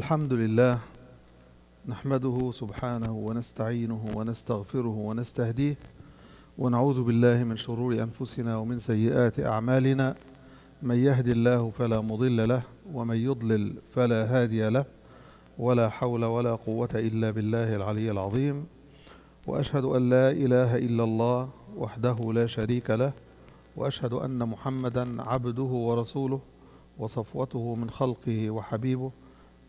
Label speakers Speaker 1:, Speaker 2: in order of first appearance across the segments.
Speaker 1: الحمد لله نحمده سبحانه ونستعينه ونستغفره ونستهديه ونعوذ بالله من شرور أنفسنا ومن سيئات أعمالنا من يهد الله فلا مضل له ومن يضلل فلا هادي له ولا حول ولا قوة إلا بالله العلي العظيم وأشهد أن لا إله إلا الله وحده لا شريك له وأشهد أن محمدا عبده ورسوله وصفوته من خلقه وحبيبه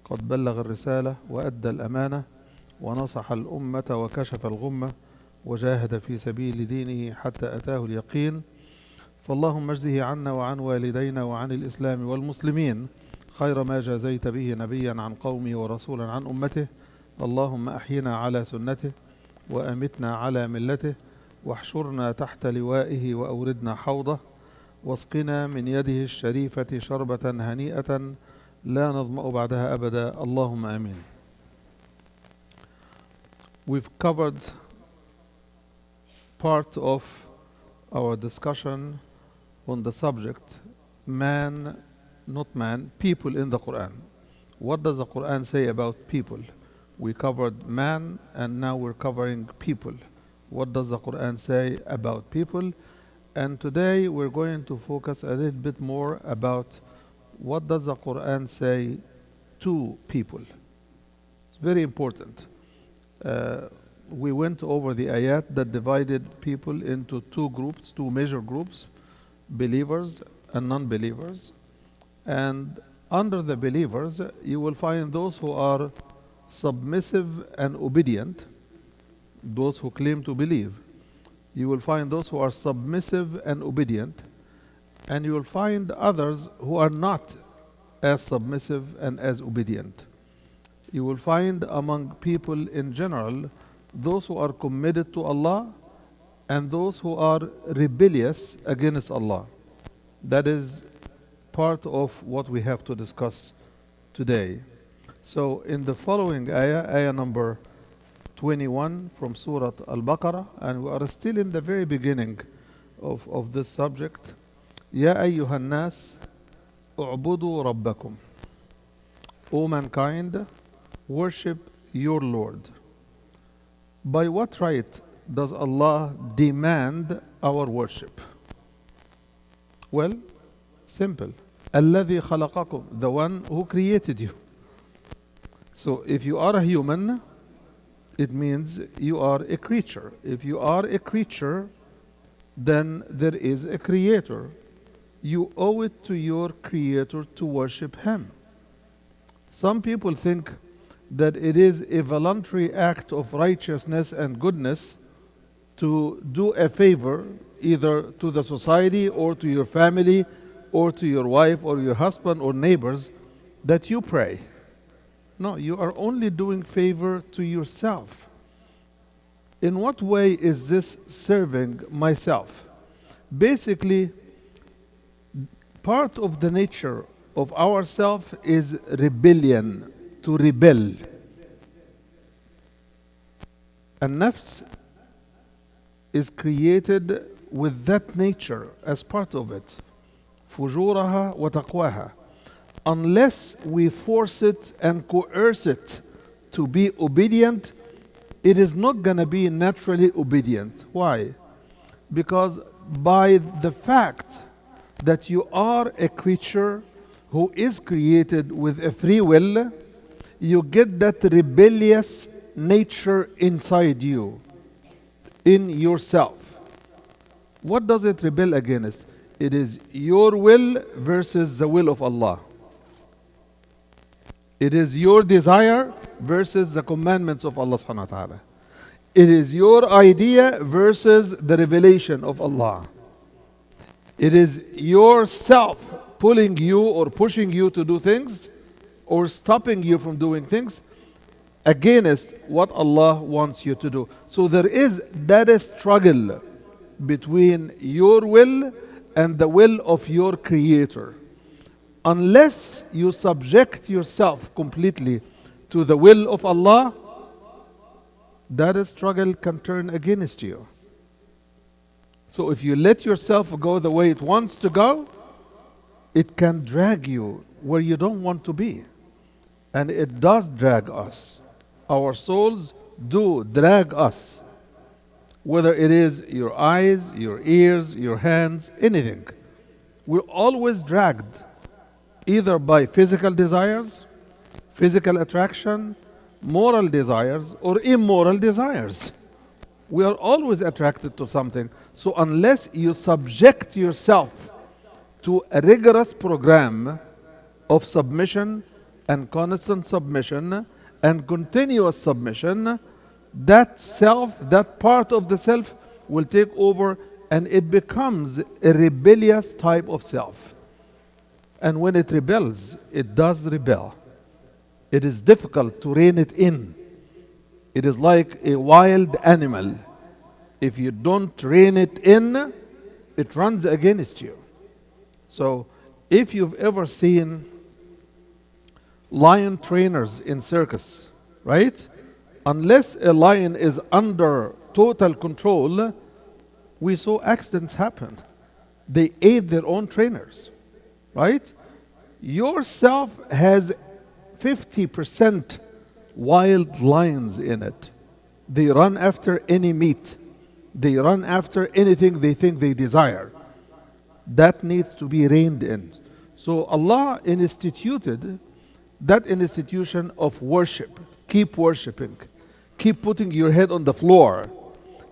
Speaker 1: قد بلغ الرسالة وأدى الأمانة ونصح الأمة وكشف الغمة وجاهد في سبيل دينه حتى أتاه اليقين فاللهم اجزه عنا وعن والدينا وعن الإسلام والمسلمين خير ما جازيت به نبيا عن قومه ورسولا عن أمته اللهم أحينا على سنته وأمتنا على ملته واحشرنا تحت لوائه وأوردنا حوضه واسقنا من يده الشريفة شربة هنيئة لا نظمأ بعدها أبدا اللهم آمين. We've covered part of our discussion on the subject man, not man, people in the Quran. What does the Quran say about people? We covered man and now we're covering people. What does the Quran say about people? And today we're going to focus a little bit more about what does the Quran say to people. It's very important. We went over the ayat that divided people into two groups, two major groups, believers and non-believers. And under the believers, you will find those who are submissive and obedient, those who claim to believe. You will find those who are submissive and obedient, and you will find others who are not as submissive and as obedient. You will find among people in general those who are committed to Allah and those who are rebellious against Allah. That is part of what we have to discuss today. So in the following ayah number 21 from Surah Al-Baqarah, and we are still in the very beginning of this subject. Ya ayyuhan nas u'budu rabbakum. O mankind, worship your Lord. By what right does Allah demand our worship? Well, simple. الذي خلقكم, the one who created you. So if you are a human, it means you are a creature. If you are a creature, then there is a creator. You owe it to your creator to worship him. Some people think that it is a voluntary act of righteousness and goodness to do a favor either to the society or to your family or to your wife or your husband or neighbors that you pray. No, you are only doing favor to yourself. In what way is this serving myself? Basically, part of the nature of ourself is rebellion, to rebel. And nafs is created with that nature as part of it. فجورها وتقواها. Unless we force it and coerce it to be obedient, it is not going to be naturally obedient. Why? Because by the fact that you are a creature who is created with a free will, you get that rebellious nature inside you, in yourself. What does it rebel against? It is your will versus the will of Allah. It is your desire versus the commandments of Allah subhanahu wa ta'ala. It is your idea versus the revelation of Allah. It is yourself pulling you or pushing you to do things or stopping you from doing things against what Allah wants you to do. So there is that struggle between your will and the will of your creator. Unless you subject yourself completely to the will of Allah, that struggle can turn against you. So if you let yourself go the way it wants to go, it can drag you where you don't want to be. And it does drag us. Our souls do drag us. Whether it is your eyes, your ears, your hands, anything. We're always dragged either by physical desires, physical attraction, moral desires, or immoral desires. We are always attracted to something. So unless you subject yourself to a rigorous program of submission and constant submission and continuous submission, that self, that part of the self will take over, and it becomes a rebellious type of self. And when it rebels, it does rebel. It is difficult to rein it in. It is like a wild animal. If you don't rein it in, it runs against you. So if you've ever seen lion trainers in circus, right? Unless a lion is under total control, we saw accidents happen. They ate their own trainers, right? Yourself has 50% wild lions in it. They run after any meat. They run after anything they think they desire. That needs to be reined in. So Allah instituted that institution of worship. Keep worshiping. Keep putting your head on the floor.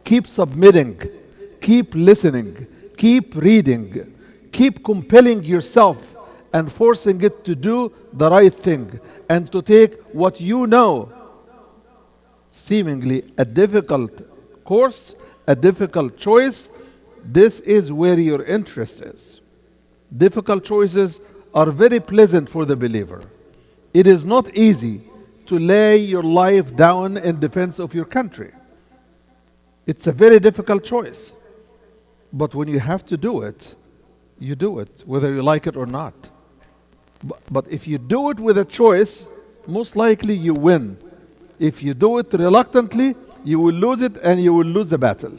Speaker 1: Keep submitting. Keep listening. Keep reading. Keep compelling yourself and forcing it to do the right thing and to take what you know, seemingly a difficult course, a difficult choice. This is where your interest is. Difficult choices are very pleasant for the believer. It is not easy to lay your life down in defense of your country. It's a very difficult choice. But when you have to do it, you do it, whether you like it or not. But if you do it with a choice, most likely you win. If you do it reluctantly, you will lose it and you will lose the battle.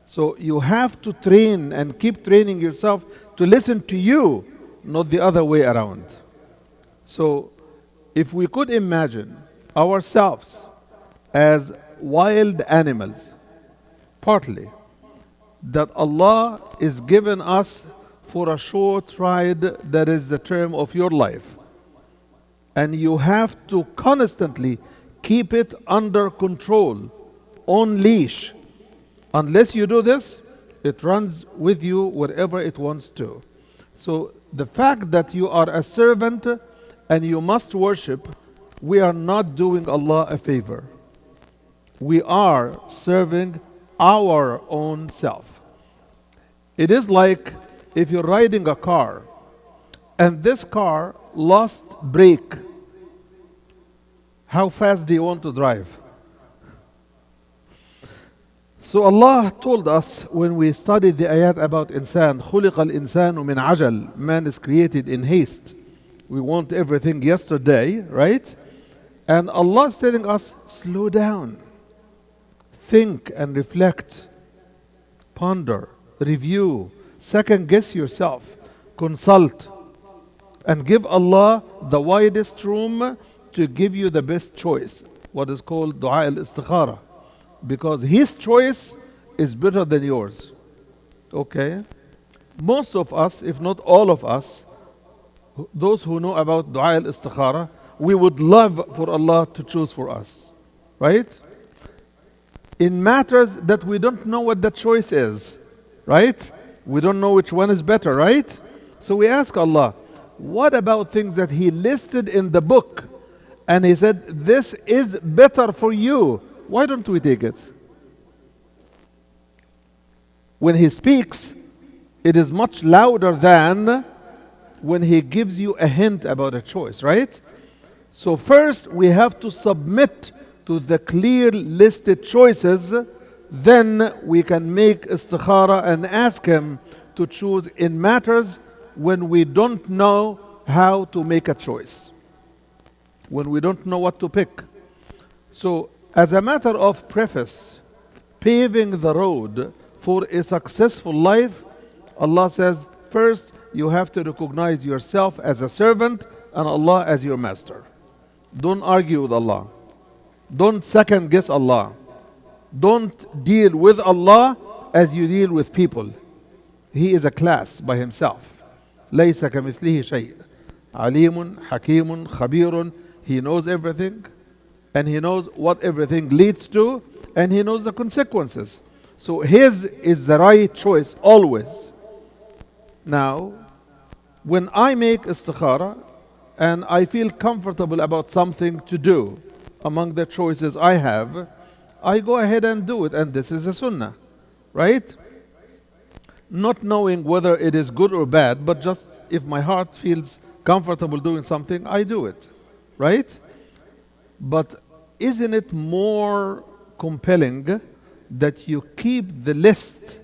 Speaker 1: So you have to train and keep training yourself to listen to you, not the other way around. So if we could imagine ourselves as wild animals, partly, that Allah is given us for a short ride, that is the term of your life. And you have to constantly keep it under control, on leash. Unless you do this, it runs with you wherever it wants to. So the fact that you are a servant and you must worship, we are not doing Allah a favor. We are serving our own self. It is like if you're riding a car and this car lost brake. How fast do you want to drive? So Allah told us when we studied the ayat about insan, خُلِقَ الْإِنسَانُ مِنْ عَجَلٍ, man is created in haste. We want everything yesterday, right? And Allah is telling us, slow down. Think and reflect. Ponder, review, second guess yourself, consult, and give Allah the widest room to give you the best choice, what is called dua al-istikhara, because His choice is better than yours. Okay? Most of us, if not all of us, those who know about dua al-istikhara, we would love for Allah to choose for us, right? In matters that we don't know what the choice is, right? We don't know which one is better, right? So we ask Allah, what about things that He listed in the book and He said, this is better for you? Why don't we take it? When He speaks, it is much louder than when He gives you a hint about a choice, right? So first we have to submit to the clear listed choices, then we can make istikhara and ask Him to choose in matters when we don't know how to make a choice, when we don't know what to pick. So as a matter of preface, paving the road for a successful life, Allah says, first you have to recognize yourself as a servant and Allah as your master. Don't argue with Allah. Don't second guess Allah. Don't deal with Allah as you deal with people. He is a class by himself. ليس كمثله شيء. عليم حكيم خبير. He knows everything, and he knows what everything leads to, and he knows the consequences. So his is the right choice always. Now, when I make istikhara and I feel comfortable about something to do among the choices I have, I go ahead and do it, and this is a sunnah, right? Not knowing whether it is good or bad, but just if my heart feels comfortable doing something, I do it, right? But isn't it more compelling that you keep the list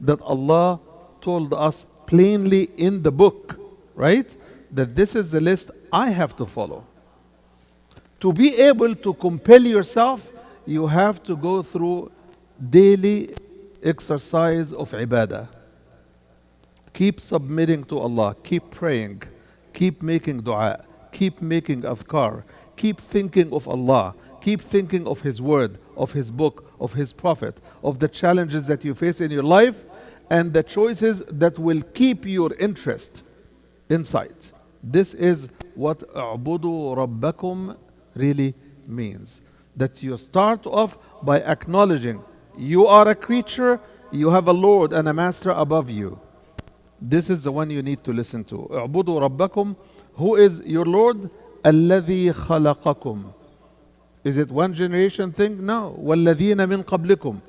Speaker 1: that Allah told us plainly in the book, right? That this is the list I have to follow. To be able to compel yourself, you have to go through daily exercise of ibadah. Keep submitting to Allah, keep praying, keep making dua, keep making adhkar, keep thinking of Allah, keep thinking of His word, of His book, of His prophet, of the challenges that you face in your life, and the choices that will keep your interest inside. This is what اعبدوا ربكم really means. That you start off by acknowledging you are a creature, you have a Lord and a Master above you. This is the one you need to listen to. اعبدوا ربكم. Who is your Lord? الذي خلقكم. Is it one generation thing? No. والذين من قبلكم.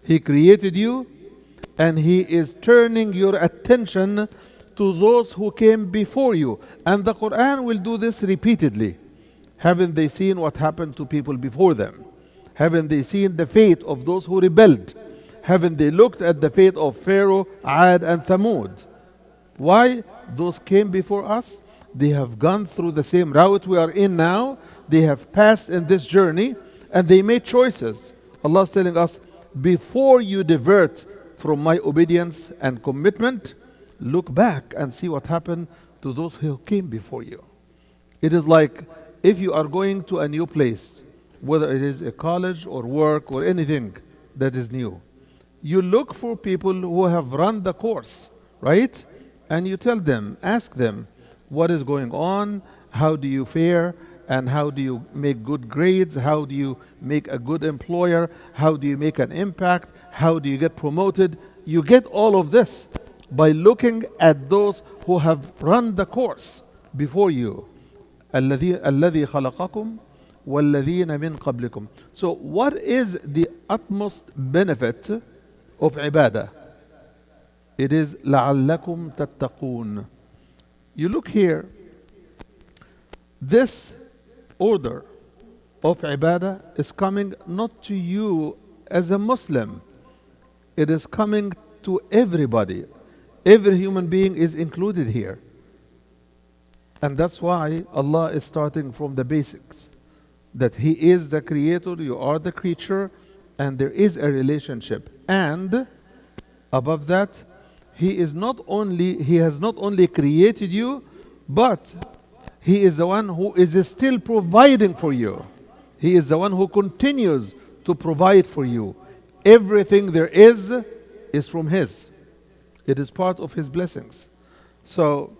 Speaker 1: He created you, and He is turning your attention to those who came before you. And the Quran will do this repeatedly. Haven't they seen what happened to people before them? Haven't they seen the fate of those who rebelled? Haven't they looked at the fate of Pharaoh, Ad, and Thamud? Why? Those came before us. They have gone through the same route we are in now. They have passed in this journey, and they made choices. Allah is telling us, before you divert from my obedience and commitment, look back and see what happened to those who came before you. It is like if you are going to a new place, whether it is a college or work or anything that is new, you look for people who have run the course, right? And you tell them, ask them, what is going on? How do you fare? And how do you make good grades? How do you make a good employer? How do you make an impact? How do you get promoted? You get all of this by looking at those who have run the course before you. الذي خلقكم والذين من قبلكم. So what is the utmost benefit of ibadah? It is لعلكم تتقون. You look here, this order of ibadah is coming not to you as a Muslim. It is coming to everybody. Every human being is included here. And that's why Allah is starting from the basics. That He is the creator, you are the creature, and there is a relationship. And above that, He has not only created you, but He is the one who is still providing for you. He is the one who continues to provide for you. Everything there is from His. It is part of His blessings. So